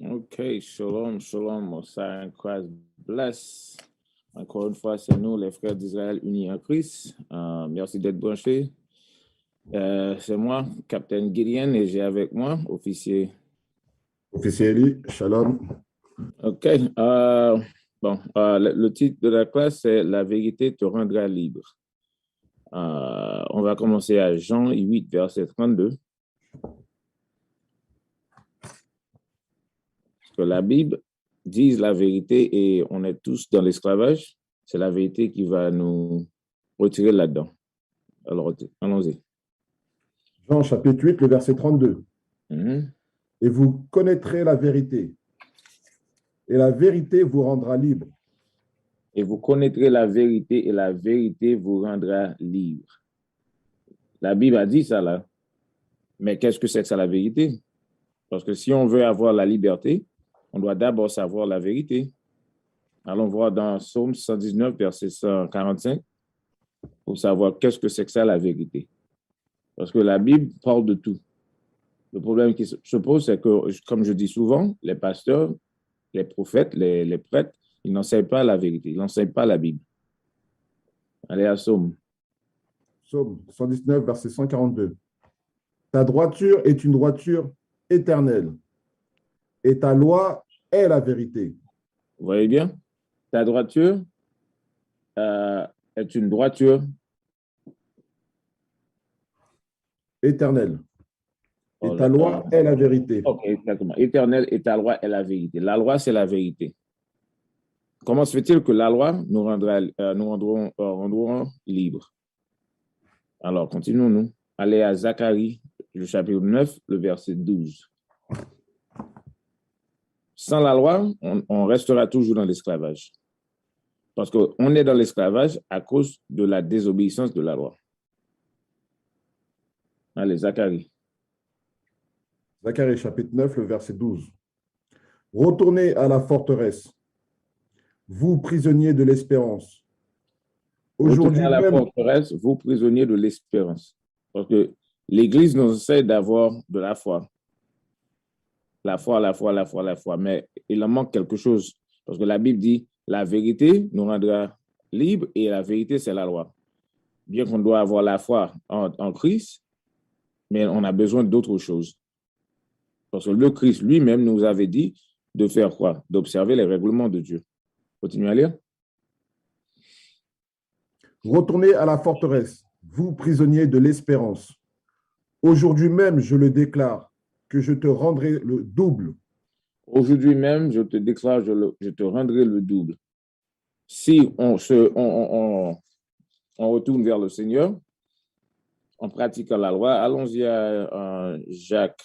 Ok, shalom, shalom, Messiah in Christ bless. Encore une fois, c'est nous, les frères d'Israël unis en Christ. Merci d'être branchés. C'est moi, Capitaine Gideon, et j'ai avec moi, officier. Officier Eli, shalom. Ok, le titre de la classe, c'est La vérité te rendra libre. On va commencer à Jean 8, verset 32. Que la Bible dise la vérité et on est tous dans l'esclavage, c'est la vérité qui va nous retirer là-dedans. Alors, allons-y. Jean chapitre 8, le verset 32. Et vous connaîtrez la vérité, et la vérité vous rendra libre. Et vous connaîtrez la vérité, et la vérité vous rendra libre. La Bible a dit ça là. Mais qu'est-ce que c'est que ça, la vérité? Parce que si on veut avoir la liberté, on doit d'abord savoir la vérité. Allons voir dans Psaume 119, verset 145, pour savoir qu'est-ce que c'est que ça, la vérité. Parce que la Bible parle de tout. Le problème qui se pose, c'est que, comme je dis souvent, les pasteurs, les prophètes, les prêtres, ils n'enseignent pas la vérité, ils n'enseignent pas la Bible. Allez à Psaume. Psaume 119, verset 142. Ta droiture est une droiture éternelle, et ta loi est la vérité. Vous voyez bien? Ta droiture est une droiture éternelle. Et ta loi est la vérité. Ok, exactement. Éternelle et ta loi est la vérité. La loi, c'est la vérité. Comment se fait-il que la loi nous rendront libres? Alors, continuons-nous. Allez à Zacharie, le chapitre 9, le verset 12. Sans la loi, on restera toujours dans l'esclavage. Parce qu'on est dans l'esclavage à cause de la désobéissance de la loi. Allez, Zacharie. Zacharie, chapitre 9, le verset 12. Retournez à la forteresse, vous prisonniers de l'espérance. Aujourd'hui, à la forteresse, vous prisonniers de l'espérance. Parce que l'Église nous essaie d'avoir de la foi. La foi. Mais il en manque quelque chose. Parce que la Bible dit, la vérité nous rendra libres et la vérité, c'est la loi. Bien qu'on doit avoir la foi en Christ, mais on a besoin d'autre chose. Parce que le Christ lui-même nous avait dit de faire quoi? D'observer les règlements de Dieu. Continuez à lire. Retournez à la forteresse, vous prisonniers de l'espérance. Aujourd'hui même, je le déclare, que je te rendrai le double. Aujourd'hui même, je te déclare, je te rendrai le double. Si on retourne vers le Seigneur, en pratiquant la loi, allons-y à Jacques.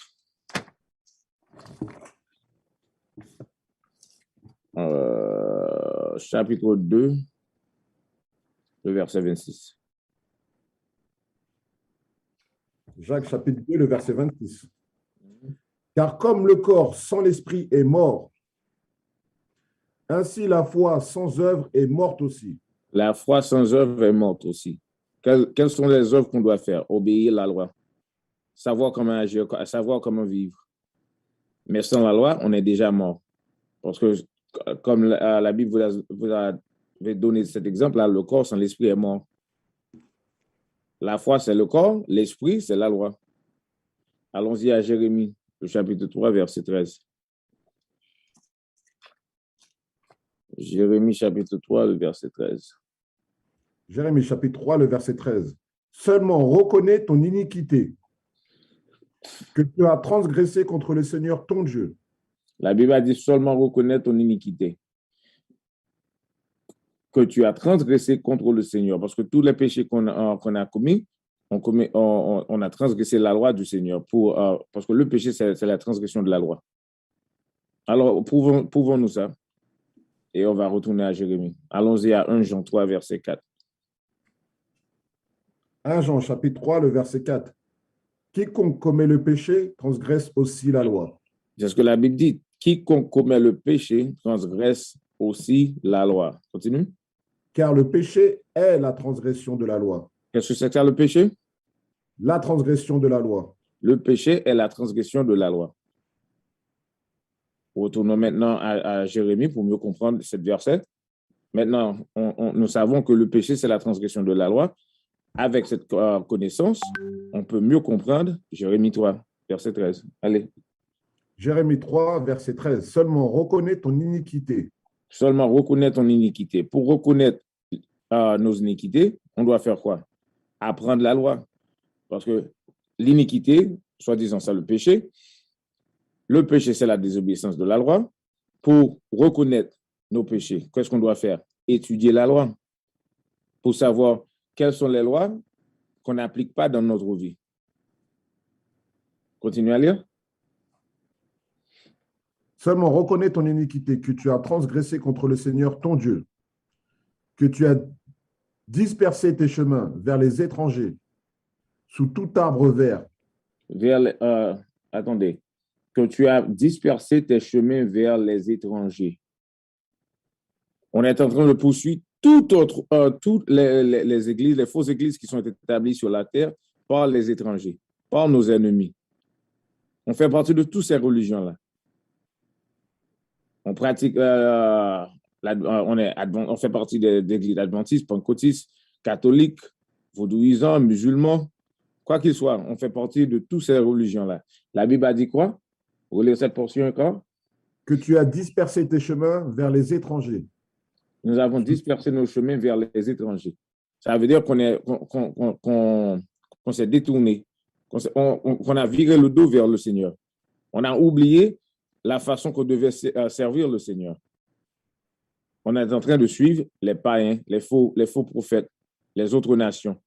Chapitre 2, le verset 26. Jacques, chapitre 2, le verset 26. Car comme le corps sans l'esprit est mort, ainsi la foi sans œuvre est morte aussi. La foi sans œuvre est morte aussi. Quelles sont les œuvres qu'on doit faire? Obéir à la loi. Savoir comment agir, savoir comment vivre. Mais sans la loi, on est déjà mort. Parce que, comme la Bible vous avait donné cet exemple-là, le corps sans l'esprit est mort. La foi, c'est le corps, l'esprit, c'est la loi. Allons-y à Jérémie, le chapitre 3, verset 13. Jérémie, chapitre 3, le verset 13. Jérémie, chapitre 3, le verset 13. Seulement reconnais ton iniquité, que tu as transgressé contre le Seigneur ton Dieu. La Bible a dit seulement reconnaître ton iniquité, que tu as transgressé contre le Seigneur, parce que tous les péchés qu'on a commis, on a transgressé la loi du Seigneur, parce que le péché, c'est la transgression de la loi. Alors, prouvons-nous ça, et on va retourner à Jérémie. Allons-y à 1 Jean 3, verset 4. 1 Jean, chapitre 3, le verset 4. Quiconque commet le péché transgresse aussi la loi. C'est ce que la Bible dit. Quiconque commet le péché transgresse aussi la loi. Continue. Car le péché est la transgression de la loi. Qu'est-ce que c'est que ça, le péché? La transgression de la loi. Le péché est la transgression de la loi. Retournons maintenant à Jérémie pour mieux comprendre cette verset. Maintenant, nous savons que le péché, c'est la transgression de la loi. Avec cette connaissance, on peut mieux comprendre Jérémie 3, verset 13. Allez. Jérémie 3, verset 13. Seulement reconnais ton iniquité. Seulement reconnaître ton iniquité. Pour reconnaître nos iniquités, on doit faire quoi? Apprendre la loi. Parce que l'iniquité, soi-disant ça, le péché, c'est la désobéissance de la loi. Pour reconnaître nos péchés, qu'est-ce qu'on doit faire? Étudier la loi pour savoir quelles sont les lois qu'on n'applique pas dans notre vie. Continuez à lire. Seulement reconnais ton iniquité, que tu as transgressé contre le Seigneur ton Dieu, que tu as dispersé tes chemins vers les étrangers, sous tout arbre vert. Attendez. Que tu as dispersé tes chemins vers les étrangers. On est en train de poursuivre toutes les églises, les fausses églises qui sont établies sur la terre par les étrangers, par nos ennemis. On fait partie de toutes ces religions-là. On pratique, on fait partie des églises adventistes, pentecôtistes, catholiques, vaudouisants, musulmans, quoi qu'il soit, on fait partie de toutes ces religions-là. La Bible a dit quoi? Vous lisez cette portion encore? Que tu as dispersé tes chemins vers les étrangers. Nous avons dispersé nos chemins vers les étrangers. Ça veut dire qu'on s'est détourné, qu'on a viré le dos vers le Seigneur. On a oublié la façon qu'on devait servir le Seigneur. On est en train de suivre les païens, les faux prophètes, les autres nations.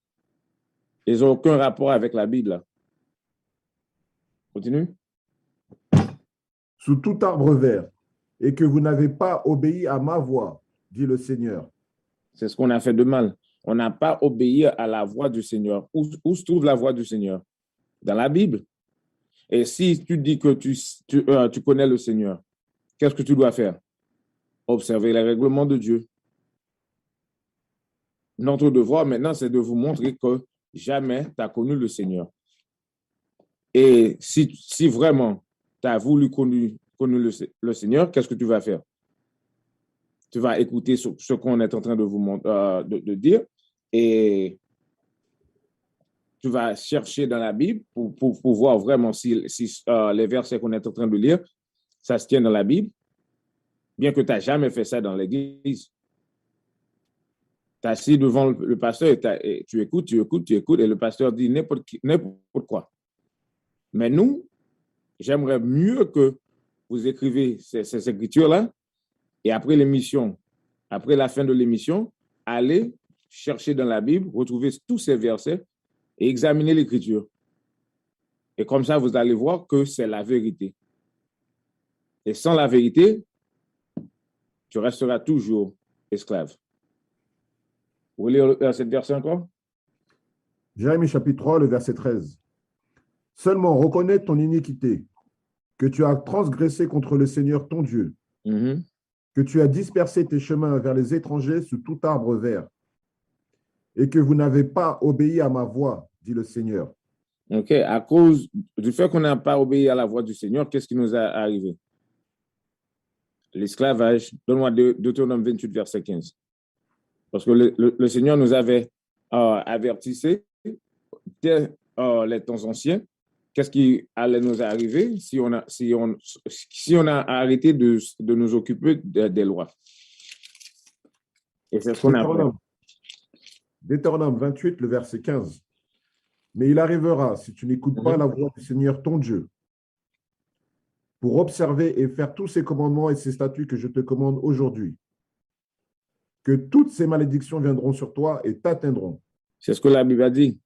Ils n'ont aucun rapport avec la Bible. Là. Continue. Sous tout arbre vert, et que vous n'avez pas obéi à ma voix, dit le Seigneur. C'est ce qu'on a fait de mal. On n'a pas obéi à la voix du Seigneur. Où se trouve la voix du Seigneur? Dans la Bible. Et si tu dis que tu connais le Seigneur, qu'est-ce que tu dois faire? Observer les règlements de Dieu. Notre devoir maintenant, c'est de vous montrer que jamais tu as connu le Seigneur. Et si vraiment tu as voulu connu le Seigneur, qu'est-ce que tu vas faire? Tu vas écouter ce qu'on est en train de vous de dire et tu vas chercher dans la Bible pour voir vraiment si les versets qu'on est en train de lire, ça se tient dans la Bible, bien que tu n'as jamais fait ça dans l'église. Tu es assis devant le pasteur et tu écoutes, et le pasteur dit n'importe quoi. Mais nous, j'aimerais mieux que vous écrivez ces écritures-là et après l'émission, après la fin de l'émission, allez chercher dans la Bible, retrouver tous ces versets et examiner l'écriture. Et comme ça, vous allez voir que c'est la vérité. Et sans la vérité, tu resteras toujours esclave. Vous voulez lire cette verset encore? Jérémie chapitre 3, le verset 13. Seulement reconnais ton iniquité, que tu as transgressé contre le Seigneur ton Dieu, que tu as dispersé tes chemins vers les étrangers sous tout arbre vert, et que vous n'avez pas obéi à ma voix, dit le Seigneur. OK. À cause du fait qu'on n'a pas obéi à la voix du Seigneur, qu'est-ce qui nous est arrivé? L'esclavage. Donne-moi Deutéronome 28, verset 15. Parce que le Seigneur nous avait avertissé dès les temps anciens. Qu'est-ce qui allait nous arriver si on a arrêté de nous occuper des lois? Et c'est ce qu'on a fait. Deutéronome 28, le verset 15. Mais il arrivera, si tu n'écoutes pas la voix du Seigneur ton Dieu, pour observer et faire tous ces commandements et ces statuts que je te commande aujourd'hui, que toutes ces malédictions viendront sur toi et t'atteindront. C'est ce que la Bible a dit.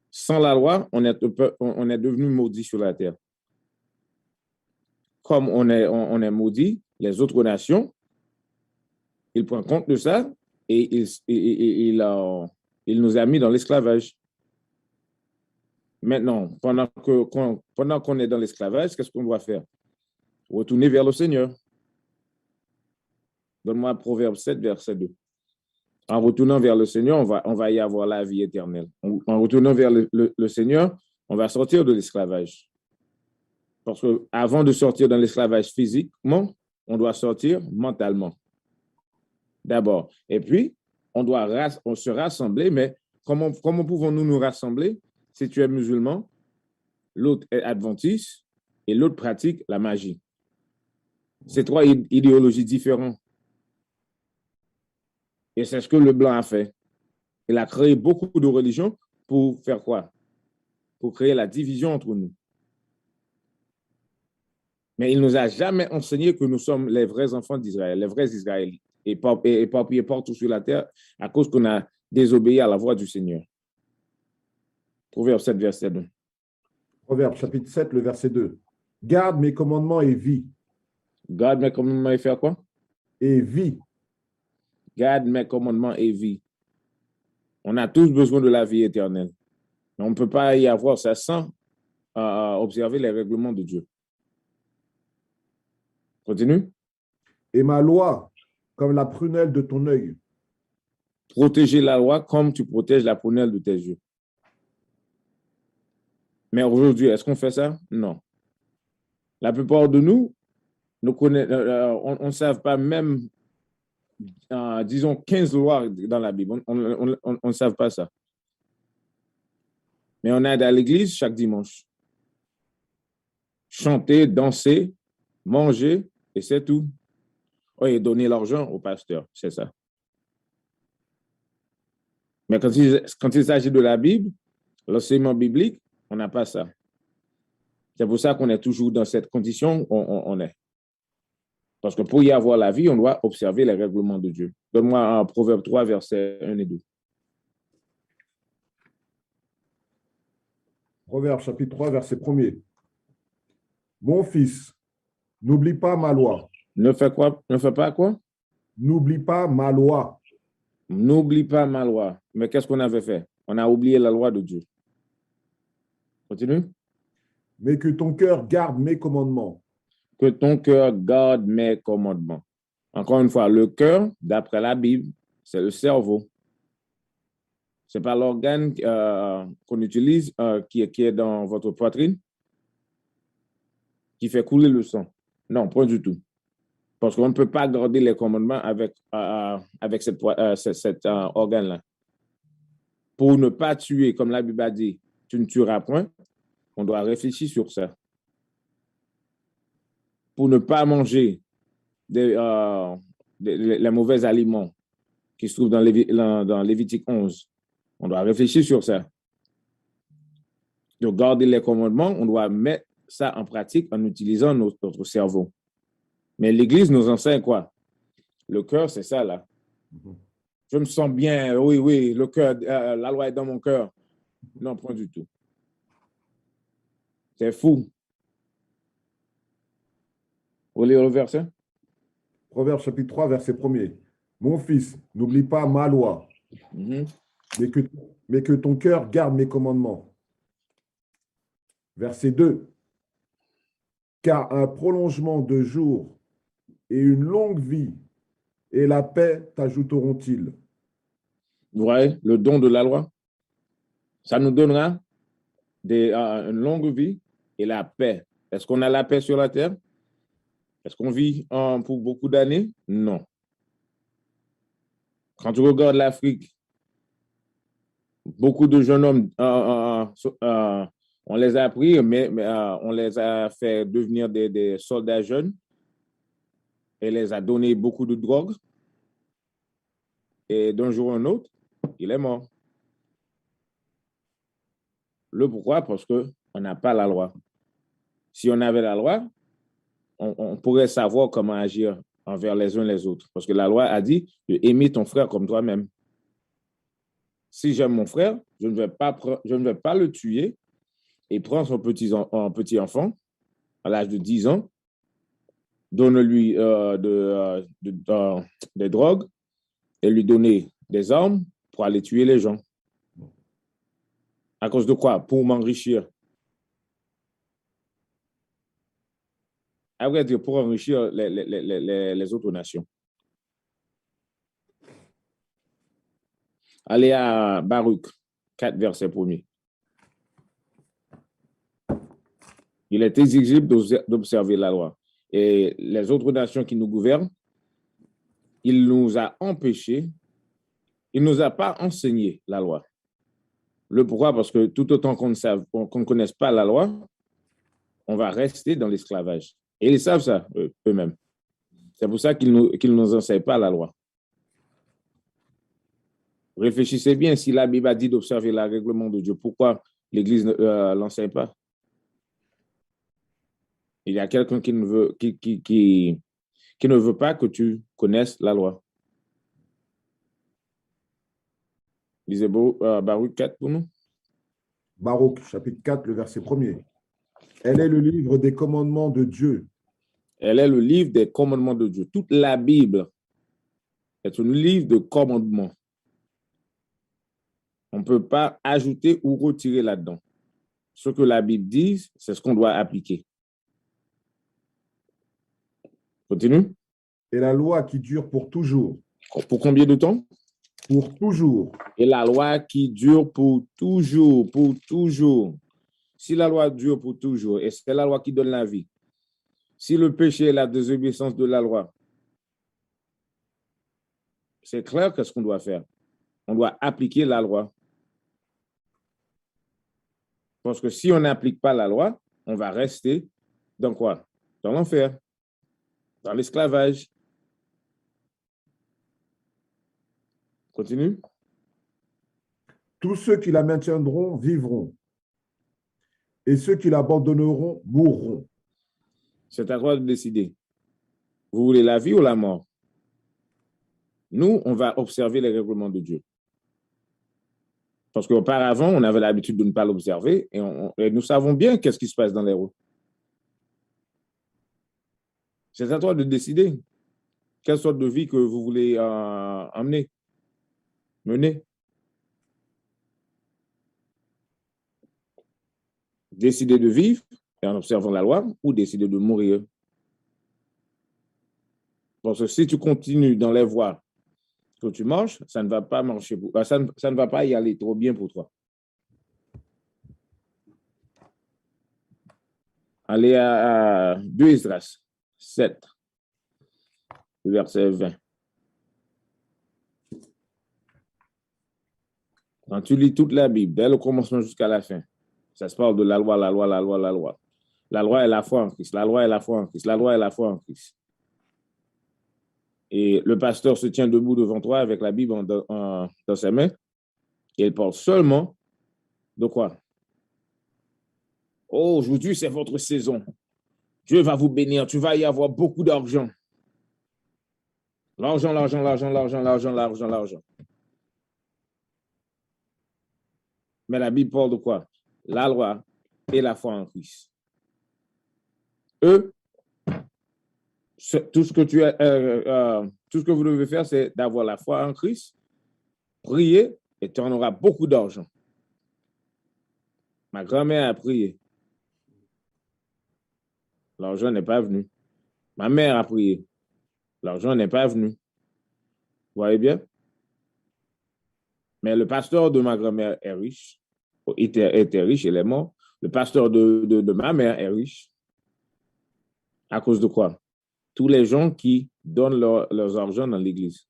Sans la loi, on est devenu maudit sur la terre. Comme on est maudit, les autres nations, ils prennent compte de ça et il nous a mis dans l'esclavage. Maintenant, pendant qu'on est dans l'esclavage, qu'est-ce qu'on doit faire? Retourner vers le Seigneur. Donne-moi Proverbe 7, verset 2. En retournant vers le Seigneur, on va y avoir la vie éternelle. En retournant vers le Seigneur, on va sortir de l'esclavage. Parce qu'avant de sortir dans l'esclavage physiquement, on doit sortir mentalement. D'abord. Et puis, on se rassembler, mais comment pouvons-nous nous rassembler si tu es musulman, l'autre est adventiste et l'autre pratique la magie? C'est trois idéologies différentes. Et c'est ce que le blanc a fait. Il a créé beaucoup de religions pour faire quoi? Pour créer la division entre nous. Mais il ne nous a jamais enseigné que nous sommes les vrais enfants d'Israël, les vrais Israélites, et éparpillés partout sur la terre à cause qu'on a désobéi à la voix du Seigneur. Proverbe 7, verset 2. Proverbe chapitre 7, le verset 2. Garde mes commandements et vis. Garde mes commandements et faire quoi? Et vis. Garde mes commandements et vis. On a tous besoin de la vie éternelle. Mais on ne peut pas y avoir ça sans observer les règlements de Dieu. Continue. Et ma loi, comme la prunelle de ton œil. Protéger la loi comme tu protèges la prunelle de tes yeux. Mais aujourd'hui, est-ce qu'on fait ça? Non. La plupart de nous, on ne sait pas même, disons, 15 lois dans la Bible. On ne sait pas ça. Mais on est à l'église chaque dimanche. Chanter, danser, manger, et c'est tout. Oh, et donner l'argent au pasteur, c'est ça. Mais quand il s'agit de la Bible, l'enseignement biblique, on n'a pas ça. C'est pour ça qu'on est toujours dans cette condition où on est. Parce que pour y avoir la vie, on doit observer les règlements de Dieu. Donne-moi un Proverbe 3, versets 1 et 2. Proverbe chapitre 3, verset 1er. Mon fils, n'oublie pas ma loi. Ne fais pas quoi? N'oublie pas ma loi. N'oublie pas ma loi. Mais qu'est-ce qu'on avait fait? On a oublié la loi de Dieu. Continue. Mais que ton cœur garde mes commandements. Que ton cœur garde mes commandements. Encore une fois, le cœur, d'après la Bible, c'est le cerveau. Ce n'est pas l'organe qu'on utilise qui est dans votre poitrine qui fait couler le sang. Non, point du tout. Parce qu'on ne peut pas garder les commandements avec cet organe-là. Pour ne pas tuer, comme la Bible a dit, tu ne tueras point, on doit réfléchir sur ça. Pour ne pas manger les mauvais aliments qui se trouvent dans Lévitique 11, on doit réfléchir sur ça. De garder les commandements, on doit mettre ça en pratique en utilisant notre cerveau. Mais l'Église nous enseigne quoi? Le cœur, c'est ça, là. Je me sens bien, oui, le cœur, la loi est dans mon cœur. Non, point du tout. C'est fou. Vous lire le verset? Proverbe chapitre 3, verset 1er. Mon fils, n'oublie pas ma loi, mais que ton cœur garde mes commandements. Verset 2. Car un prolongement de jours et une longue vie et la paix t'ajouteront-ils. Vous voyez, le don de la loi, ça nous donnera une longue vie et la paix. Est-ce qu'on a la paix sur la terre? Est-ce qu'on vit pour beaucoup d'années? Non. Quand tu regardes l'Afrique, beaucoup de jeunes hommes, on les a pris, mais on les a fait devenir des soldats jeunes et les a donné beaucoup de drogue. Et d'un jour à un autre, il est mort. Le pourquoi? Parce qu'on n'a pas la loi. Si on avait la loi, on pourrait savoir comment agir envers les uns les autres. Parce que la loi a dit de aimer ton frère comme toi-même. Si j'aime mon frère, je ne vais pas le tuer et prendre son petit enfant à l'âge de 10 ans, donne-lui des drogues et lui donner des armes pour aller tuer les gens. À cause de quoi? Pour m'enrichir. À vrai dire, pour enrichir les autres nations. Allez à Baruch 4, verset 1er. Il est exigible d'observer la loi. et les autres nations qui nous gouvernent, il nous a empêchés, il ne nous a pas enseigné la loi. Le pourquoi? Parce que tout autant qu'on ne connaisse pas la loi, on va rester dans l'esclavage. Et ils savent ça eux-mêmes. C'est pour ça qu'ils ne nous enseignent pas la loi. Réfléchissez bien, si la Bible a dit d'observer le règlement de Dieu, pourquoi l'Église ne l'enseigne pas? Il y a quelqu'un qui ne veut pas que tu connaisses la loi. Lisez Baruch 4 pour nous. Baruch, chapitre 4, le verset 1er. Elle est le livre des commandements de Dieu. Elle est le livre des commandements de Dieu. Toute la Bible est un livre de commandements. On ne peut pas ajouter ou retirer là-dedans. Ce que la Bible dit, c'est ce qu'on doit appliquer. Continue. Et la loi qui dure pour toujours. Pour combien de temps? Pour toujours. Et la loi qui dure pour toujours, pour toujours. Si la loi dure pour toujours, et c'est la loi qui donne la vie, si le péché est la désobéissance de la loi, c'est clair qu'est-ce qu'on doit faire? On doit appliquer la loi. Parce que si on n'applique pas la loi, on va rester dans quoi? Dans l'enfer, dans l'esclavage. Continue. Tous ceux qui la maintiendront vivront, et ceux qui l'abandonneront mourront. C'est à toi de décider. Vous voulez la vie ou la mort? Nous, on va observer les règlements de Dieu. Parce qu'auparavant, on avait l'habitude de ne pas l'observer et nous savons bien qu'est-ce qui se passe dans les routes. C'est à toi de décider quelle sorte de vie que vous voulez mener. Décider de vivre en observant la loi ou décider de mourir. Parce que si tu continues dans les voies que tu marches, ça ne va pas marcher, ça ne va pas y aller trop bien pour toi. Allez à 2 Esdras 7, verset 20. Quand tu lis toute la Bible, dès le commencement jusqu'à la fin, ça se parle de la loi, la loi, la loi, la loi. La loi est la foi en Christ, la loi est la foi en Christ, la loi est la foi en Christ. Et le pasteur se tient debout devant toi avec la Bible dans ses mains et il parle seulement de quoi? Oh, aujourd'hui, c'est votre saison. Dieu va vous bénir. Tu vas y avoir beaucoup d'argent. L'argent, l'argent, l'argent, l'argent, l'argent, l'argent, l'argent. Mais la Bible parle de quoi? La loi et la foi en Christ. Eux, tout ce que vous devez faire, c'est d'avoir la foi en Christ, prier et tu en auras beaucoup d'argent. Ma grand-mère a prié. L'argent n'est pas venu. Ma mère a prié. L'argent n'est pas venu. Vous voyez bien? Mais le pasteur de ma grand-mère est riche. Était riche, il est mort. Le pasteur de ma mère est riche. À cause de quoi? Tous les gens qui donnent leurs argent dans l'église.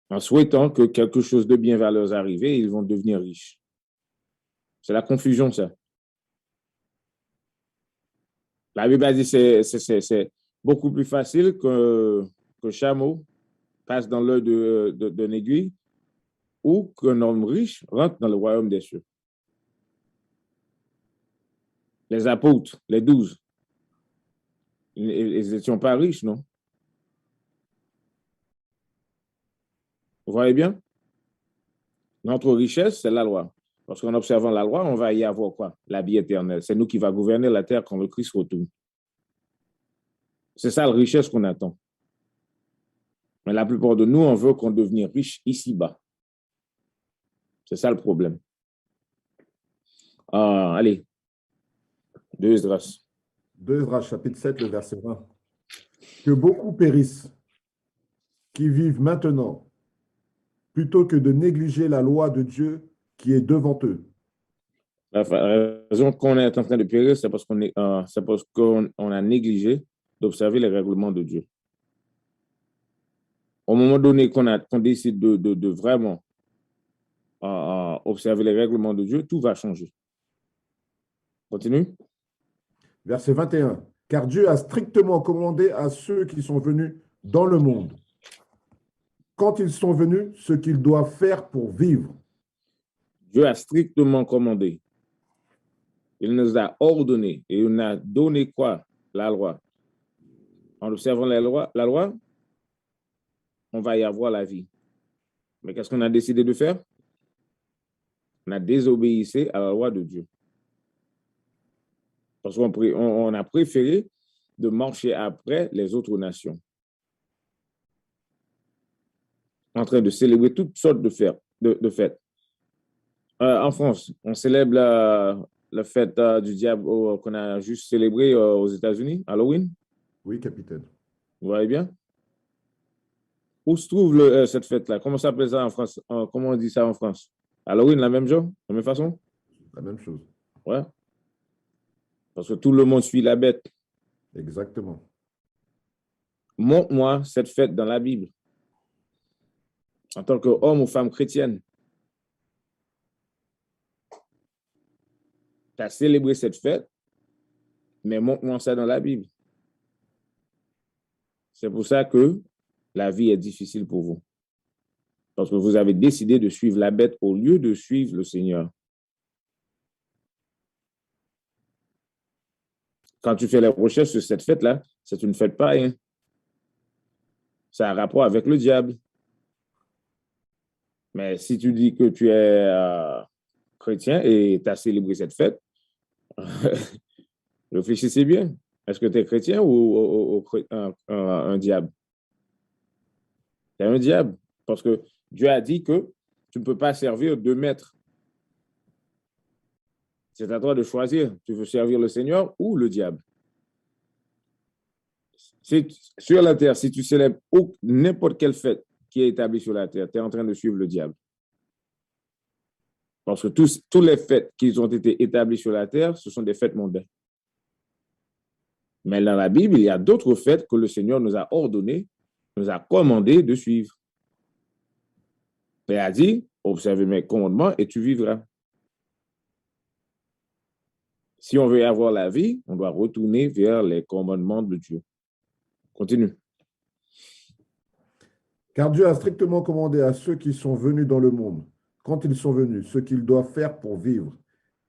En souhaitant que quelque chose de bien va leur arriver, ils vont devenir riches. C'est la confusion, ça. La Bible a dit que c'est beaucoup plus facile que chameau passe dans l'œil d'une aiguille ou qu'un homme riche rentre dans le royaume des cieux. Les apôtres, les 12, ils n'étaient pas riches, non? Vous voyez bien? Notre richesse, c'est la loi. Parce qu'en observant la loi, on va y avoir quoi? La vie éternelle. C'est nous qui va gouverner la terre quand le Christ retourne. C'est ça la richesse qu'on attend. Mais la plupart de nous, on veut qu'on devienne riche ici-bas. C'est ça le problème. Allez. 2 Esdras. 2 Esdras, chapitre 7, le verset 20. Que beaucoup périssent, qui vivent maintenant, plutôt que de négliger la loi de Dieu qui est devant eux. La raison qu'on est en train de périr, c'est parce qu'on a négligé d'observer les règlements de Dieu. Au moment donné qu'on décide de vraiment observer les règlements de Dieu, tout va changer. Continue. Verset 21. Car Dieu a strictement commandé à ceux qui sont venus dans le monde, quand ils sont venus, ce qu'ils doivent faire pour vivre. Dieu a strictement commandé. Il nous a ordonné et il nous a donné quoi? La loi. En observant la loi, on va y avoir la vie. Mais qu'est-ce qu'on a décidé de faire? On a désobéissé à la loi de Dieu. Parce qu'on a préféré de marcher après les autres nations, en train de célébrer toutes sortes de fêtes. En France, on célèbre la fête du diable qu'on a juste célébrée aux États-Unis, Halloween. Oui, capitaine. Vous voyez bien? Où se trouve cette fête-là? Comment ça s'appelle ça en France? Comment on dit ça en France? Halloween, la même chose? La même façon? La même chose. Ouais. Parce que tout le monde suit la bête. Exactement. Montre-moi cette fête dans la Bible. En tant qu'homme ou femme chrétienne. Tu as célébré cette fête, mais montre-moi ça dans la Bible. C'est pour ça que la vie est difficile pour vous. Parce que vous avez décidé de suivre la bête au lieu de suivre le Seigneur. Quand tu fais les recherches sur cette fête-là, c'est une fête païenne. Ça a rapport avec le diable. Mais si tu dis que tu es chrétien et tu as célébré cette fête, réfléchissez bien. Est-ce que tu es chrétien ou un diable? Tu es un diable. Parce que Dieu a dit que tu ne peux pas servir deux maîtres. C'est à toi de choisir. Tu veux servir le Seigneur ou le diable? Sur la terre, si tu célèbres n'importe quelle fête qui est établie sur la terre, tu es en train de suivre le diable. Parce que tous les fêtes qui ont été établies sur la terre, ce sont des fêtes mondaines. Mais dans la Bible, il y a d'autres fêtes que le Seigneur nous a ordonnées, nous a commandé de suivre. Il a dit, observe mes commandements et tu vivras. Si on veut avoir la vie, on doit retourner vers les commandements de Dieu. Continue. Car Dieu a strictement commandé à ceux qui sont venus dans le monde, quand ils sont venus, ce qu'ils doivent faire pour vivre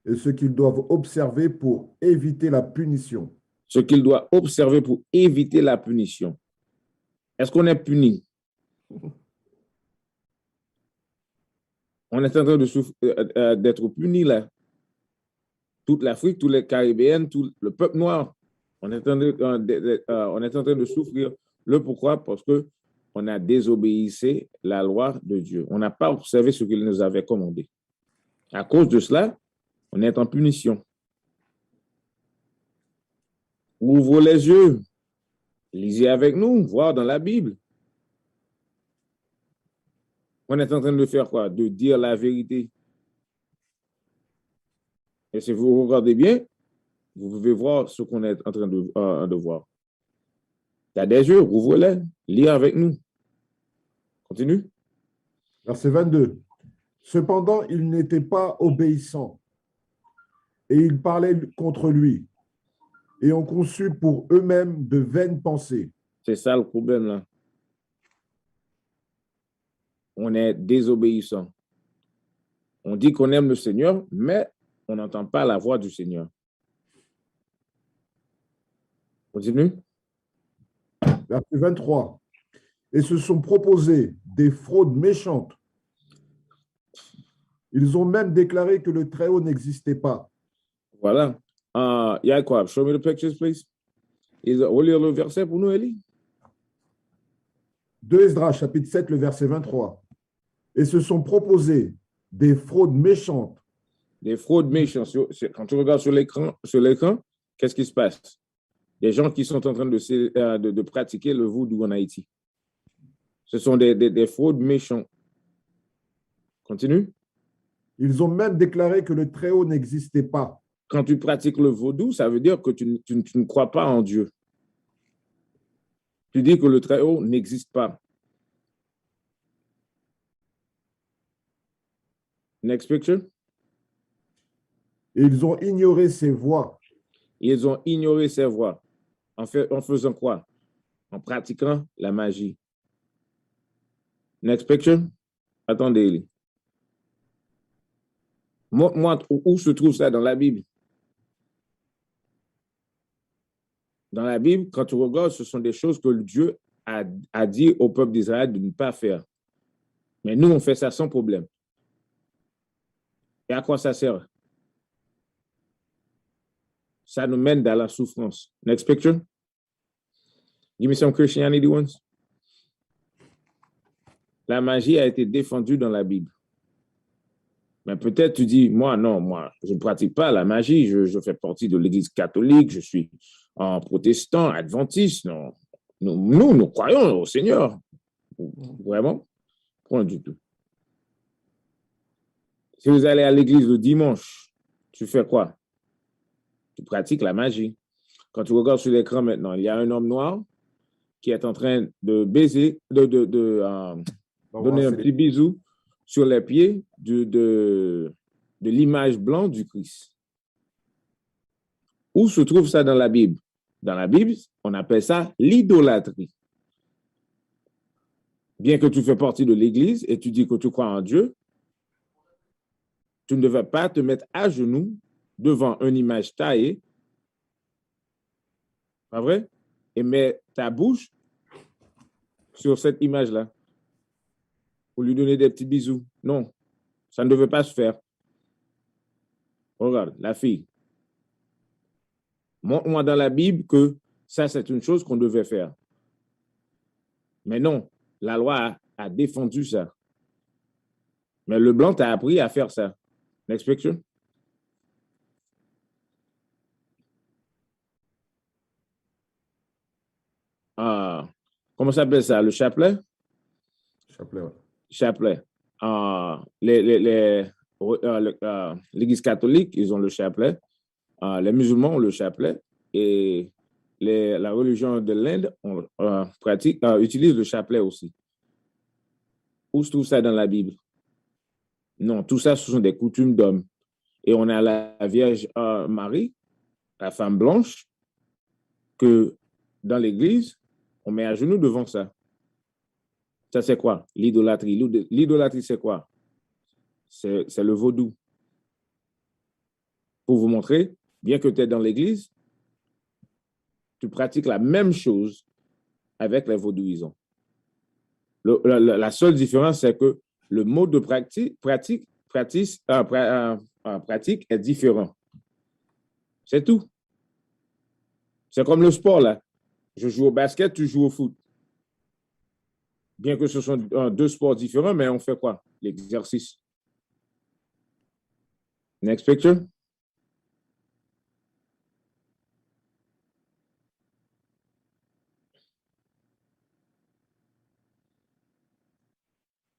et ce qu'ils doivent observer pour éviter la punition. Ce qu'ils doivent observer pour éviter la punition. Est-ce qu'on est puni? On est en train d'être puni là. Toute l'Afrique, tous les Caribéens, tout le peuple noir. On est en train de souffrir. Le pourquoi? Parce qu'on a désobéissé la loi de Dieu. On n'a pas observé ce qu'il nous avait commandé. À cause de cela, on est en punition. Ouvrez les yeux. Lisez avec nous, voir dans la Bible. On est en train de faire quoi? De dire la vérité. Et si vous regardez bien, vous pouvez voir ce qu'on est en train de voir. Tu as des yeux, ouvrez-les, lis avec nous. Continue. Verset 22. Cependant, ils n'étaient pas obéissants et ils parlaient contre lui et ont conçu pour eux-mêmes de vaines pensées. C'est ça le problème là. On est désobéissant. On dit qu'on aime le Seigneur, mais on n'entend pas la voix du Seigneur. Continue. Verset 23. Et se sont proposés des fraudes méchantes. Ils ont même déclaré que le Très-Haut n'existait pas. Voilà. Il y a quoi? Show me the pictures, please. On lire le verset pour nous, Eli. 2 Esdras, chapitre 7, le verset 23. Et se sont proposés des fraudes méchantes. Des fraudes méchantes. Quand tu regardes sur l'écran, qu'est-ce qui se passe? Des gens qui sont en train de pratiquer le voodoo en Haïti. Ce sont des fraudes méchantes. Continue. Ils ont même déclaré que le Très-Haut n'existait pas. Quand tu pratiques le vaudou, ça veut dire que tu ne crois pas en Dieu. Tu dis que le Très-Haut n'existe pas. Next picture. Et ils ont ignoré ses voies. Ils ont ignoré ses voies. En faisant quoi? En pratiquant la magie. Next picture. Attendez. Moi, où se trouve ça dans la Bible? Dans la Bible, quand tu regardes, ce sont des choses que Dieu a dit au peuple d'Israël de ne pas faire. Mais nous, on fait ça sans problème. Et à quoi ça sert? Ça nous mène dans la souffrance. Next picture. Give me some Christianity ones. La magie a été défendue dans la Bible. Mais peut-être tu dis, moi, je ne pratique pas la magie. Je fais partie de l'Église catholique. Je suis un protestant, adventiste. Non. Nous croyons au Seigneur. Vraiment? Point du tout. Si vous allez à l'église le dimanche, tu fais quoi? Tu pratiques la magie. Quand tu regardes sur l'écran maintenant, il y a un homme noir qui est en train de baiser, donner un petit bisou sur les pieds de l'image blanche du Christ. Où se trouve ça dans la Bible? Dans la Bible, on appelle ça l'idolâtrie. Bien que tu fais partie de l'église et tu dis que tu crois en Dieu, tu ne devais pas te mettre à genoux devant une image taillée, pas vrai? Et mettre ta bouche sur cette image-là pour lui donner des petits bisous. Non, ça ne devait pas se faire. Regarde, la fille. Montre-moi dans la Bible que ça, c'est une chose qu'on devait faire. Mais non, la loi a défendu ça. Mais le blanc t'a appris à faire ça. Next picture. Comment s'appelle ça? Le chapelet? Chapelet, ouais. Chapelet. L'Église catholique, ils ont le chapelet. Les musulmans ont le chapelet. Et la religion de l'Inde utilise le chapelet aussi. Où se trouve ça dans la Bible? Non, tout ça, ce sont des coutumes d'hommes. Et on a la Vierge Marie, la femme blanche, que dans l'Église, on met à genoux devant ça. Ça, c'est quoi? L'idolâtrie. L'idolâtrie, c'est quoi? C'est le vaudou. Pour vous montrer, bien que tu es dans l'Église, tu pratiques la même chose avec les vaudouisants. La seule différence, c'est que le mode de pratique est différent. C'est tout. C'est comme le sport, là. Je joue au basket, tu joues au foot. Bien que ce sont deux sports différents, mais on fait quoi? L'exercice. Next picture.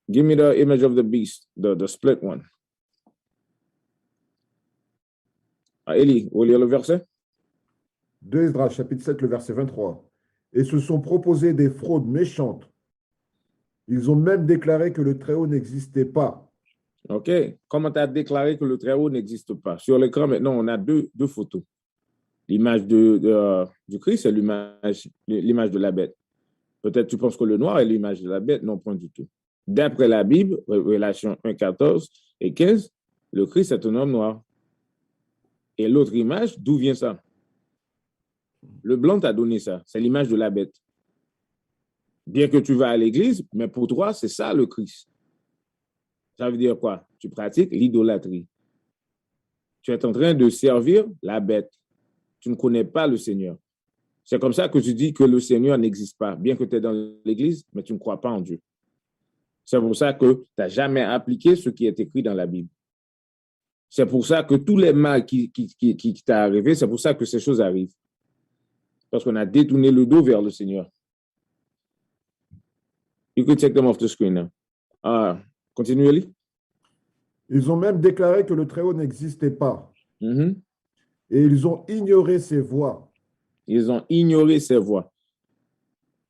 Give me the image of the beast, the split one. Élie, vous lire le verset? 2 Esdras, chapitre 7, le verset 23. Et se sont proposés des fraudes méchantes. Ils ont même déclaré que le Très-Haut n'existait pas. OK. Comment tu as déclaré que le Très-Haut n'existe pas? Sur l'écran, maintenant, on a deux photos. L'image du Christ et l'image de la bête. Peut-être tu penses que le noir est l'image de la bête. Non, point du tout. D'après la Bible, Révélation 1, 14 et 15, le Christ est un homme noir. Et l'autre image, d'où vient ça? Le blanc t'a donné ça. C'est l'image de la bête. Bien que tu vas à l'église, mais pour toi, c'est ça le Christ. Ça veut dire quoi? Tu pratiques l'idolâtrie. Tu es en train de servir la bête. Tu ne connais pas le Seigneur. C'est comme ça que tu dis que le Seigneur n'existe pas, bien que tu es dans l'église, mais tu ne crois pas en Dieu. C'est pour ça que tu n'as jamais appliqué ce qui est écrit dans la Bible. C'est pour ça que tous les mal qui t'est arrivé, c'est pour ça que ces choses arrivent. Parce qu'on a détourné le dos vers le Seigneur. You could take them off the screen now. Continue, Eli. Ils ont même déclaré que le Très-Haut n'existait pas. Mhm. Et ils ont ignoré ses voix. Ils ont ignoré ses voix.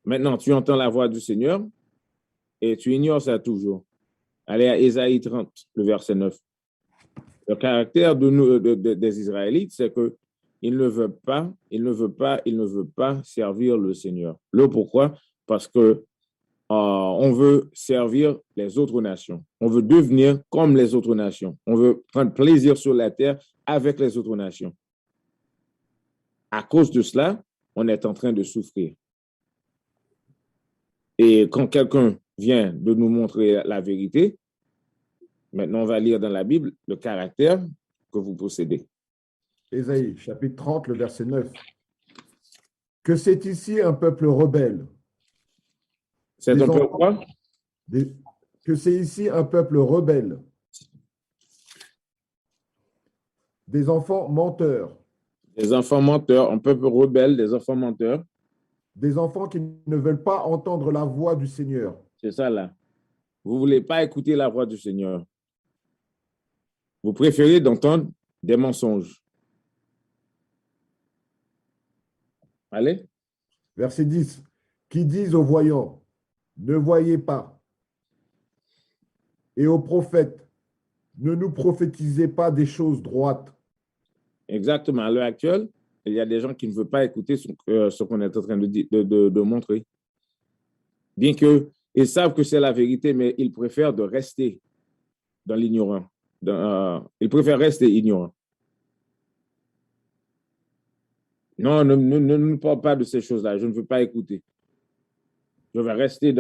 Maintenant, tu entends la voix du Seigneur et tu ignores ça toujours. Allez à Ésaïe 30, le verset 9. Le caractère des Israélites, c'est qu'ils ne veulent pas, ils ne veulent pas servir le Seigneur. Le pourquoi? Parce que on veut servir les autres nations. On veut devenir comme les autres nations. On veut prendre plaisir sur la terre avec les autres nations. À cause de cela, on est en train de souffrir. Et quand quelqu'un vient de nous montrer la vérité, maintenant on va lire dans la Bible le caractère que vous possédez. Ésaïe, chapitre 30, le verset 9. Que c'est ici un peuple rebelle. C'est un peuple quoi? Que c'est ici un peuple rebelle. Des enfants menteurs. Des enfants menteurs, un peuple rebelle, des enfants menteurs. Des enfants qui ne veulent pas entendre la voix du Seigneur. C'est ça là. Vous ne voulez pas écouter la voix du Seigneur. Vous préférez d'entendre des mensonges. Allez. Verset 10. Qui disent aux voyants, ne voyez pas. Et aux prophètes, ne nous prophétisez pas des choses droites. Exactement. À l'heure actuelle, il y a des gens qui ne veulent pas écouter ce qu'on est en train de montrer. Bien qu'ils savent que c'est la vérité, mais ils préfèrent de rester dans l'ignorant. Ils préfèrent rester ignorants. Non, ne parle pas de ces choses-là. Je ne veux pas écouter. Je vais rester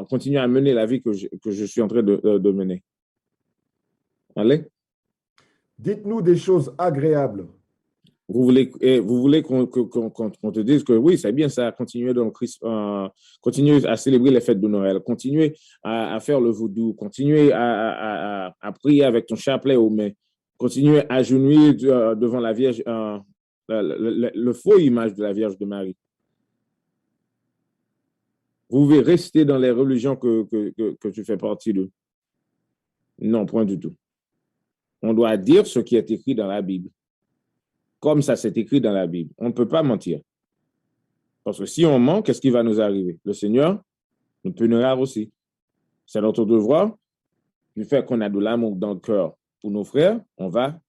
continuer à mener la vie que je suis en train de mener. Allez. Dites-nous des choses agréables. Vous voulez qu'on te dise que oui, c'est bien ça, continuer à célébrer les fêtes de Noël, continuer à faire le vaudou, continuer à prier avec ton chapelet aux mains, continuer à genouiller devant la Vierge, le faux image de la Vierge de Marie. Vous pouvez rester dans les religions que tu fais partie d'eux. Non, point du tout. On doit dire ce qui est écrit dans la Bible. Comme ça s'est écrit dans la Bible. On ne peut pas mentir. Parce que si on ment, qu'est-ce qui va nous arriver? Le Seigneur nous punira aussi. C'est notre devoir. Du fait qu'on a de l'amour dans le cœur pour nos frères, on va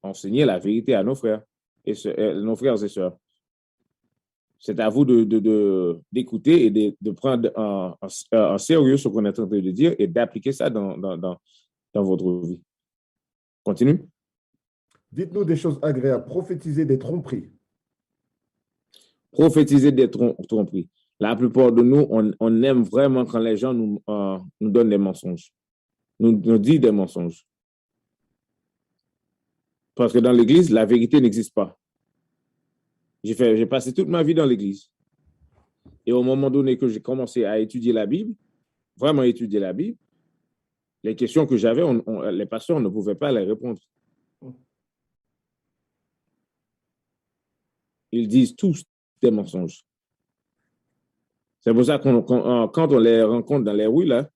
enseigner la vérité à nos frères et nos frères et sœurs. C'est à vous d'écouter et de prendre en sérieux ce qu'on est en train de dire et d'appliquer ça dans votre vie. Continue. Dites-nous des choses agréables. Prophétisez des tromperies. Prophétiser des tromperies. La plupart de nous, on aime vraiment quand les gens nous donnent des mensonges, nous disent des mensonges. Parce que dans l'Église, la vérité n'existe pas. J'ai passé toute ma vie dans l'Église. Et au moment donné que j'ai commencé à étudier la Bible, vraiment étudier la Bible, les questions que j'avais, les pasteurs ne pouvaient pas les répondre. Ils disent tous des mensonges. C'est pour ça quand on les rencontre dans les rues, là,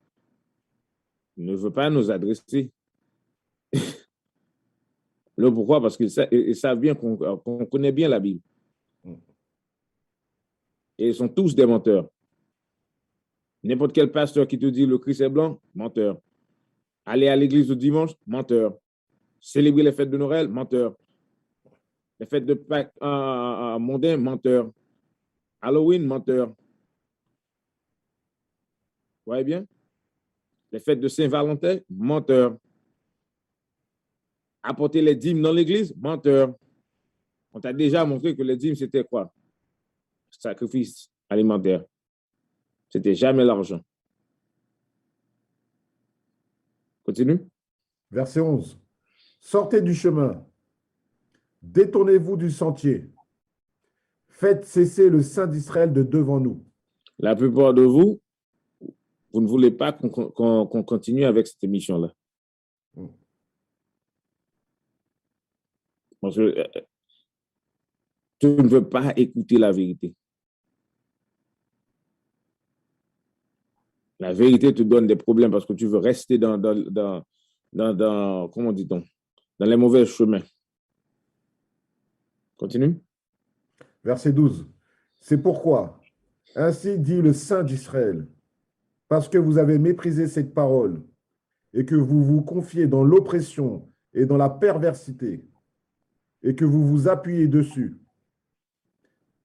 ils ne veulent pas nous adresser. Le pourquoi? Parce qu'ils savent bien qu'on connaît bien la Bible. Et ils sont tous des menteurs. N'importe quel pasteur qui te dit le Christ est blanc, menteur. Aller à l'église le dimanche, menteur. Célébrer les fêtes de Noël, menteur. Les fêtes de Pâques mondain, menteur. Halloween, menteur. Vous voyez bien? Les fêtes de Saint-Valentin, menteur. Apporter les dîmes dans l'église, menteur. On t'a déjà montré que les dîmes, c'était quoi? Sacrifice alimentaire. C'était jamais l'argent. Continue. Verset 11. Sortez du chemin. Détournez-vous du sentier. Faites cesser le Saint d'Israël de devant nous. La plupart de vous, vous ne voulez pas qu'on continue avec cette émission-là. Parce que tu ne veux pas écouter la vérité. La vérité te donne des problèmes parce que tu veux rester dans comment dit-on, dans les mauvais chemins. Continue. Verset 12. C'est pourquoi, ainsi dit le Saint d'Israël, parce que vous avez méprisé cette parole et que vous vous confiez dans l'oppression et dans la perversité et que vous vous appuyez dessus.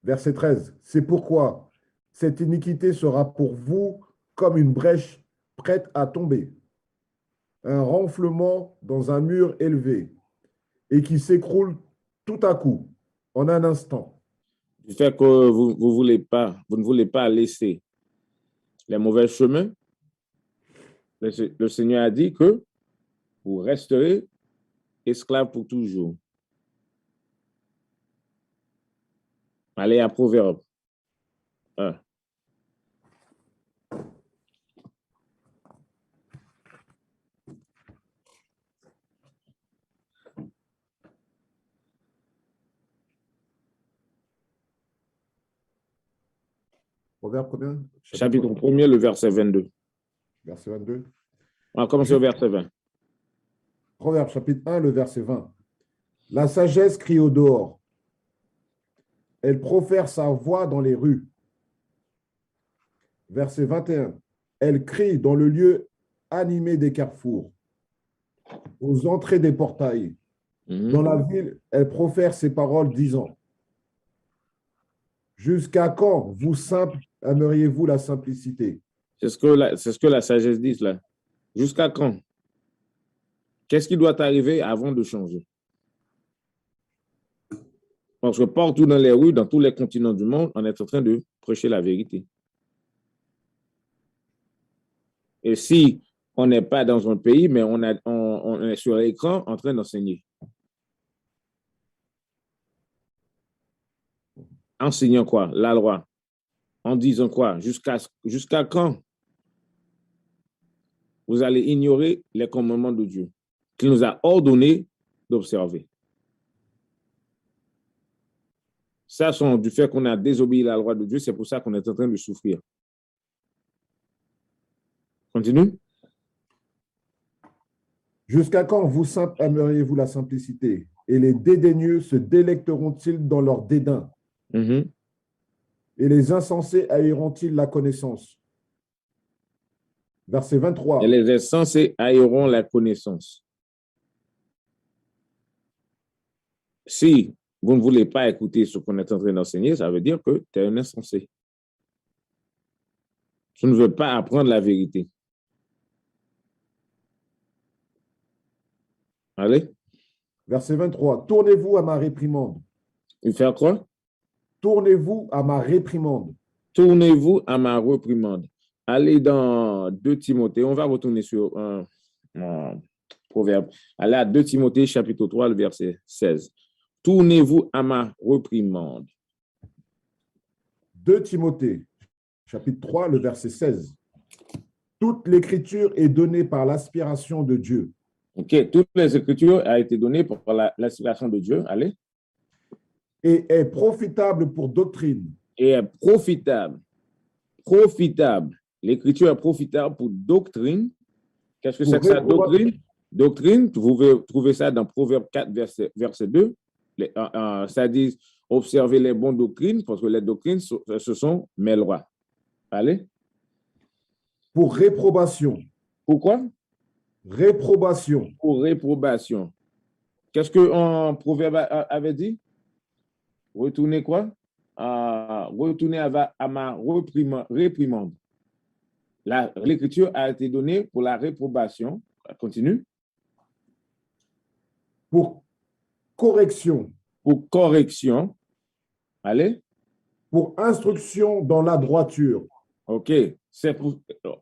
Verset 13. C'est pourquoi cette iniquité sera pour vous comme une brèche prête à tomber, un renflement dans un mur élevé et qui s'écroule tout à coup, en un instant. Du fait que vous ne voulez pas laisser les mauvais chemins, le Seigneur a dit que vous resterez esclaves pour toujours. Allez à Proverbe 1. Proverbe combien? Chapitre 1er, le verset 22. Verset 22. On va commencer au verset 20. Proverbe chapitre 1, le verset 20. La sagesse crie au dehors. Elle profère sa voix dans les rues. Verset 21. Elle crie dans le lieu animé des carrefours, aux entrées des portails. Dans la ville, elle profère ses paroles disant: jusqu'à quand, vous simples, aimeriez-vous la simplicité? C'est ce que la sagesse dit là. Jusqu'à quand? Qu'est-ce qui doit arriver avant de changer? Parce que partout dans les rues, dans tous les continents du monde, on est en train de prêcher la vérité. Et si on n'est pas dans un pays, mais on est sur l'écran en train d'enseigner. Enseignant quoi? La loi. En disant quoi? Jusqu'à quand vous allez ignorer les commandements de Dieu qu'il nous a ordonné d'observer? Ça, du fait qu'on a désobéi à la loi de Dieu, c'est pour ça qu'on est en train de souffrir. Continue. Jusqu'à quand, vous simples, aimeriez-vous la simplicité? Et les dédaigneux se délecteront-ils dans leur dédain? Et les insensés haïront-ils la connaissance? Verset 23. Et les insensés haïront la connaissance. Si vous ne voulez pas écouter ce qu'on est en train d'enseigner, ça veut dire que tu es un insensé. Tu ne veux pas apprendre la vérité. Allez. Verset 23. Tournez-vous à ma réprimande. Il fait quoi? Tournez-vous à ma réprimande. Tournez-vous à ma réprimande. Allez dans 2 Timothée. On va retourner sur un proverbe. Allez à 2 Timothée, chapitre 3, le verset 16. Tournez-vous à ma réprimande. 2 Timothée, chapitre 3, le verset 16. Toute l'écriture est donnée par l'aspiration de Dieu. OK. Toutes les écritures ont été données par l'aspiration de Dieu. Allez. Et est profitable pour doctrine. Et est profitable. Profitable. L'écriture est profitable pour doctrine. Qu'est-ce que c'est que ça, doctrine? Doctrine, vous pouvez trouver ça dans Proverbe 4, verset 2. Ça dit observer les bonnes doctrines, parce que les doctrines, ce sont mes lois. Allez. Pour réprobation. Pourquoi? Réprobation. Pour réprobation. Qu'est-ce que Proverbe avait dit? Retournez quoi? Retournez à ma réprimande. L'écriture a été donnée pour la réprobation. Continue. Pour correction. Pour correction. Allez. Pour instruction dans la droiture. OK.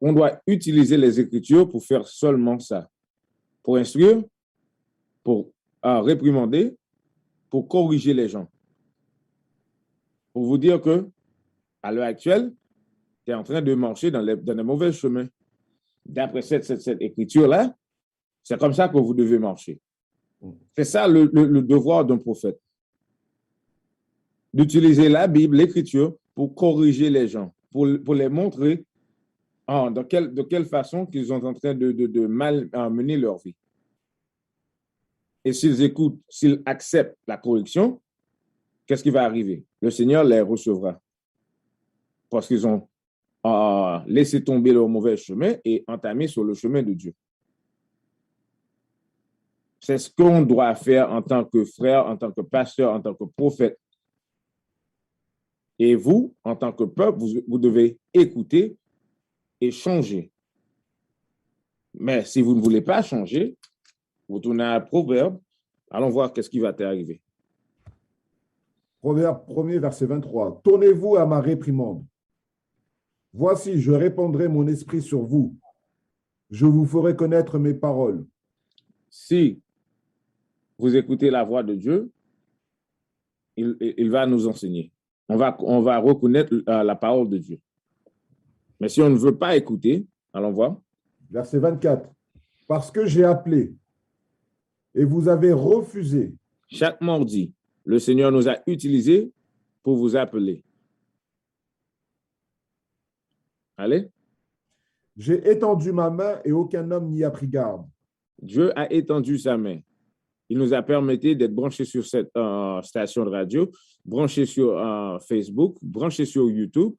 On doit utiliser les Écritures pour faire seulement ça. Pour instruire, pour réprimander, pour corriger les gens. Pour vous dire que, à l'heure actuelle, tu es en train de marcher dans les mauvais chemins. D'après cette écriture-là, c'est comme ça que vous devez marcher. C'est ça le devoir d'un prophète. D'utiliser la Bible, l'écriture, pour corriger les gens, pour les montrer de quelle façon qu'ils sont en train de mal mener leur vie. et s'ils écoutent, s'ils acceptent la correction, qu'est-ce qui va arriver? Le Seigneur les recevra parce qu'ils ont laissé tomber leur mauvais chemin et entamé sur le chemin de Dieu. C'est ce qu'on doit faire en tant que frère, en tant que pasteur, en tant que prophète. Et vous, en tant que peuple, vous devez écouter et changer. Mais si vous ne voulez pas changer, vous tournez à Proverbe. Allons voir qu'est-ce qui va t'arriver. Proverbe 1er, verset 23. Tournez-vous à ma réprimande. Voici, je répandrai mon esprit sur vous. Je vous ferai connaître mes paroles. Si vous écoutez la voix de Dieu, il va nous enseigner. On va reconnaître la parole de Dieu. Mais si on ne veut pas écouter, allons voir. Verset 24. Parce que j'ai appelé et vous avez refusé. Chaque mardi, le Seigneur nous a utilisés pour vous appeler. Allez. J'ai étendu ma main et aucun homme n'y a pris garde. Dieu a étendu sa main. Il nous a permis d'être branchés sur cette station de radio, branchés sur Facebook, branchés sur YouTube,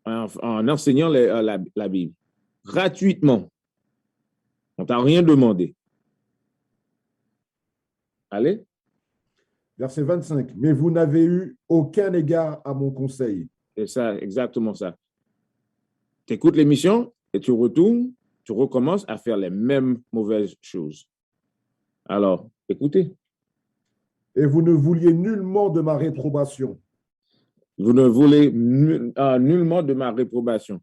en enseignant la Bible. Gratuitement. On ne t'a rien demandé. Allez. Verset 25. Mais vous n'avez eu aucun égard à mon conseil. C'est ça, exactement ça. Tu écoutes l'émission et tu retournes, tu recommences à faire les mêmes mauvaises choses. Alors, écoutez. Et vous ne vouliez nullement de ma réprobation. Vous ne voulez nullement de ma réprobation.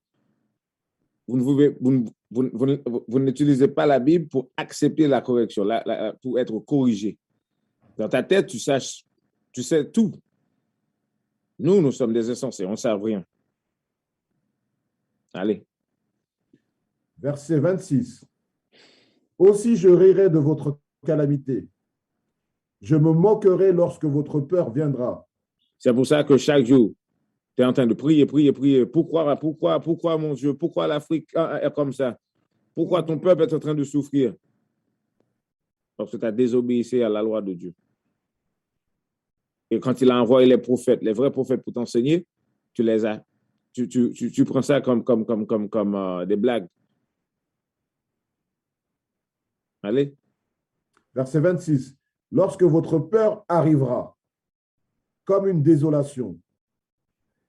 Vous n'utilisez pas la Bible pour accepter la correction, pour être corrigé. Dans ta tête, tu sais tout. Nous sommes des insensés, on ne sait rien. Allez. Verset 26. Aussi je rirai de votre calamité. Je me moquerai lorsque votre peur viendra. C'est pour ça que chaque jour, tu es en train de prier. Pourquoi, mon Dieu? Pourquoi l'Afrique est comme ça? Pourquoi ton peuple est en train de souffrir? Parce que tu as désobéi à la loi de Dieu. Et quand il a envoyé les prophètes, les vrais prophètes pour t'enseigner, tu prends ça comme des blagues. Allez. Verset 26. Lorsque votre peur arrivera, comme une désolation,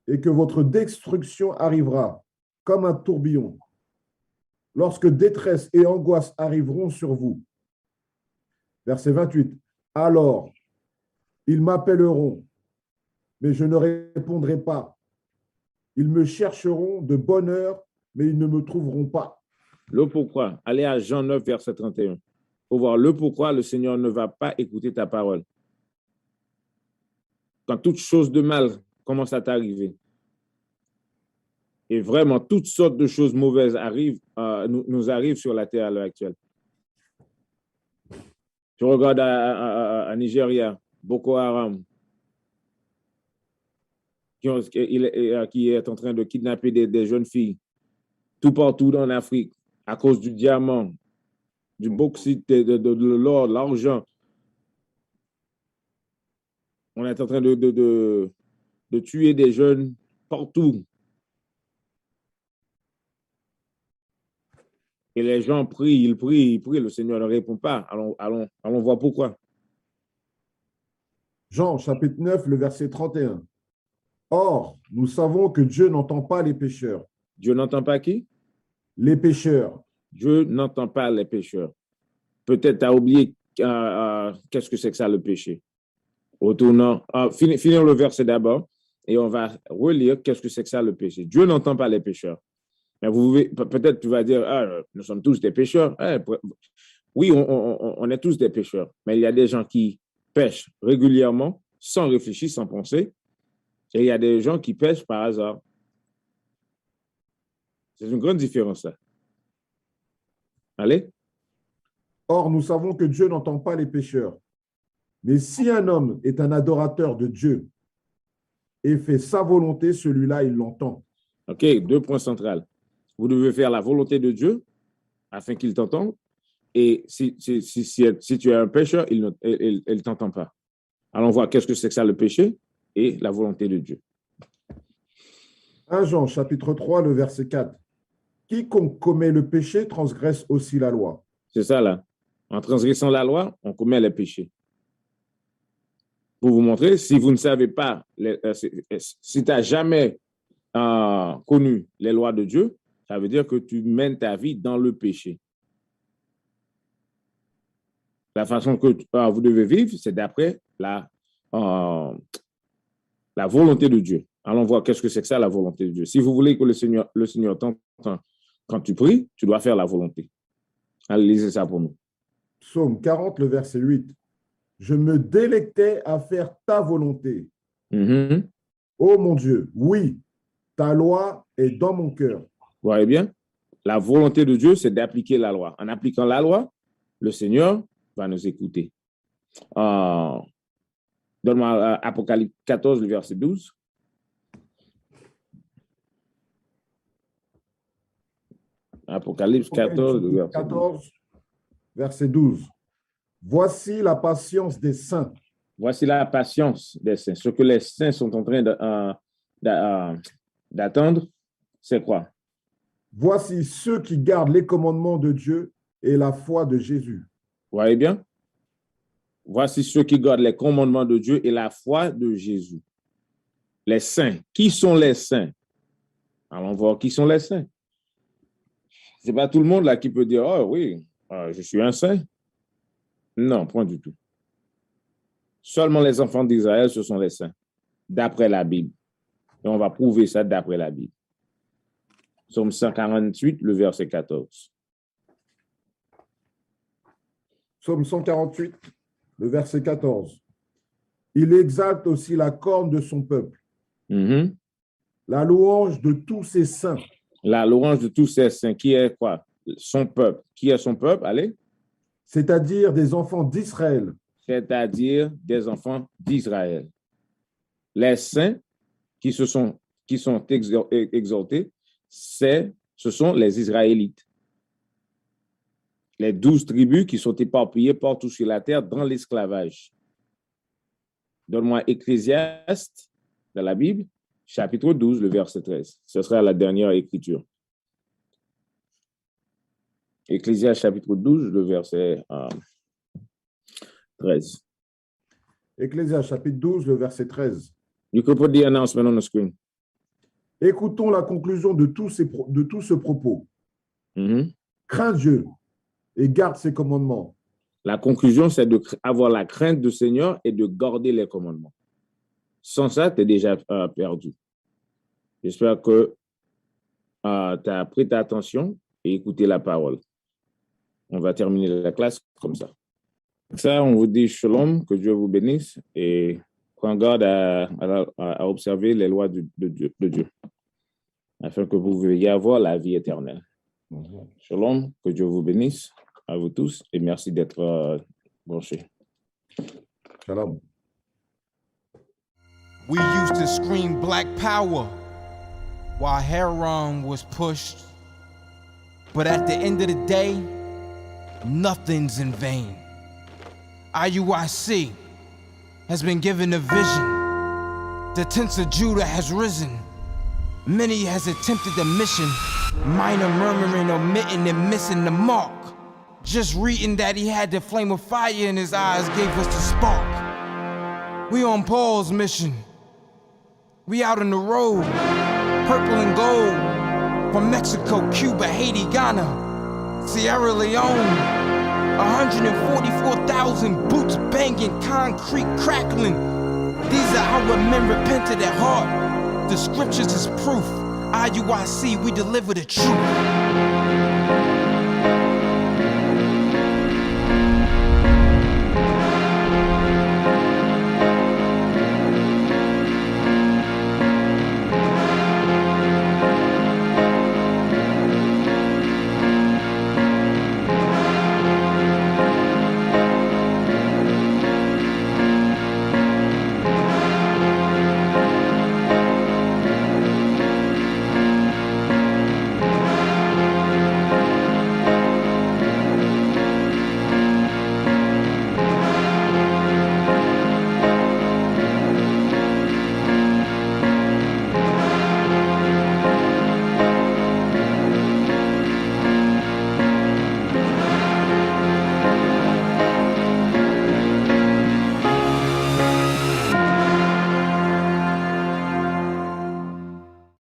et que votre destruction arrivera, comme un tourbillon, lorsque détresse et angoisse arriveront sur vous. Verset 28. Alors, ils m'appelleront, mais je ne répondrai pas. Ils me chercheront de bonne heure, mais ils ne me trouveront pas. Le pourquoi. Allez à Jean 9, verset 31. Pour voir le pourquoi le Seigneur ne va pas écouter ta parole. Quand toute chose de mal commence à t'arriver, et vraiment toutes sortes de choses mauvaises nous arrivent sur la terre à l'heure actuelle. Tu regardes à Nigeria, Boko Haram, qui est en train de kidnapper des jeunes filles tout partout en Afrique à cause du diamant, du bauxite, de l'or, l'argent. On est en train de tuer des jeunes partout. Et les gens prient, ils prient, le Seigneur ne répond pas. Allons voir pourquoi. Jean, chapitre 9, le verset 31. Or, nous savons que Dieu n'entend pas les pécheurs. Dieu n'entend pas qui? Les pécheurs. Dieu n'entend pas les pécheurs. Peut-être tu as oublié qu'est-ce que c'est que ça, le péché. Retournons, finir le verset d'abord et on va relire qu'est-ce que c'est que ça, le péché. Dieu n'entend pas les pécheurs. Mais peut-être tu vas dire, nous sommes tous des pécheurs. Oui, on est tous des pécheurs. Mais il y a des gens qui pêchent régulièrement, sans réfléchir, sans penser. Et il y a des gens qui pêchent par hasard. C'est une grande différence, là. Allez. Or, nous savons que Dieu n'entend pas les pécheurs. Mais si un homme est un adorateur de Dieu et fait sa volonté, celui-là, il l'entend. OK, 2 points centraux. Vous devez faire la volonté de Dieu afin qu'il t'entende. Et si tu es un pécheur, il ne t'entend pas. Allons voir qu'est-ce que c'est que ça, le péché et la volonté de Dieu. 1 Jean, chapitre 3, le verset 4. Quiconque commet le péché transgresse aussi la loi. C'est ça, là. En transgressant la loi, on commet les péchés. Pour vous montrer, si vous ne savez pas, si tu n'as jamais connu les lois de Dieu, ça veut dire que tu mènes ta vie dans le péché. La façon que vous devez vivre, c'est d'après la volonté de Dieu. Allons voir qu'est-ce que c'est que ça, la volonté de Dieu. Si vous voulez que le Seigneur t'entende quand tu pries, tu dois faire la volonté. Allez, lisez ça pour nous. Psaume 40, le verset 8. Je me délectais à faire ta volonté. Oh mon Dieu, oui, ta loi est dans mon cœur. Vous voyez bien? La volonté de Dieu, c'est d'appliquer la loi. En appliquant la loi, le Seigneur va nous écouter. Donne-moi Apocalypse 14, le verset 12. Apocalypse 14, verset 12. Voici la patience des saints. Voici la patience des saints. Ce que les saints sont en train d'attendre, c'est quoi? Voici ceux qui gardent les commandements de Dieu et la foi de Jésus. Vous voyez bien? Voici ceux qui gardent les commandements de Dieu et la foi de Jésus. Les saints. Qui sont les saints? Allons voir qui sont les saints. Ce n'est pas tout le monde là qui peut dire, oh oui, je suis un saint. Non, point du tout. Seulement les enfants d'Israël, ce sont les saints, d'après la Bible. Et on va prouver ça d'après la Bible. Psaume 148, le verset 14. Psaume 148, le verset 14. Il exalte aussi la corne de son peuple. La louange de tous ses saints. La louange de tous ses saints. Qui est quoi? Son peuple. Qui est son peuple? Allez. C'est-à-dire des enfants d'Israël. C'est-à-dire des enfants d'Israël. Les saints qui sont exaltés, ce sont les Israélites. Les 12 tribus qui sont éparpillées partout sur la terre dans l'esclavage. Donne-moi Ecclésiaste dans la Bible, chapitre 12, le verset 13. Ce sera la dernière écriture. Ecclésiaste, chapitre 12, le verset 13. Ecclésiaste, chapitre 12, le verset 13. You could put the announcement on the screen. Écoutons la conclusion de tout ce propos. Crains Dieu et garde ses commandements. La conclusion, c'est d'avoir la crainte du Seigneur et de garder les commandements. Sans ça, tu es déjà perdu. J'espère que tu as pris ta attention et écouté la parole. On va terminer la classe comme ça. Ça, on vous dit shalom, que Dieu vous bénisse et prends garde à observer les lois de Dieu, afin que vous veuillez avoir la vie éternelle. Shalom, que Dieu vous bénisse à vous tous et merci d'être branchés. Shalom. We used to scream black power while Heron was pushed. But at the end of the day, nothing's in vain. IUIC has been given a vision. The tents of Judah has risen. Many has attempted the mission. Minor murmuring, omitting, and missing the mark. Just reading that he had the flame of fire in his eyes gave us the spark. We on Paul's mission. We out on the road, purple and gold, from Mexico, Cuba, Haiti, Ghana, Sierra Leone. 144,000 boots banging, concrete crackling. These are our men repented at heart. The scriptures is proof. IUIC, we deliver the truth.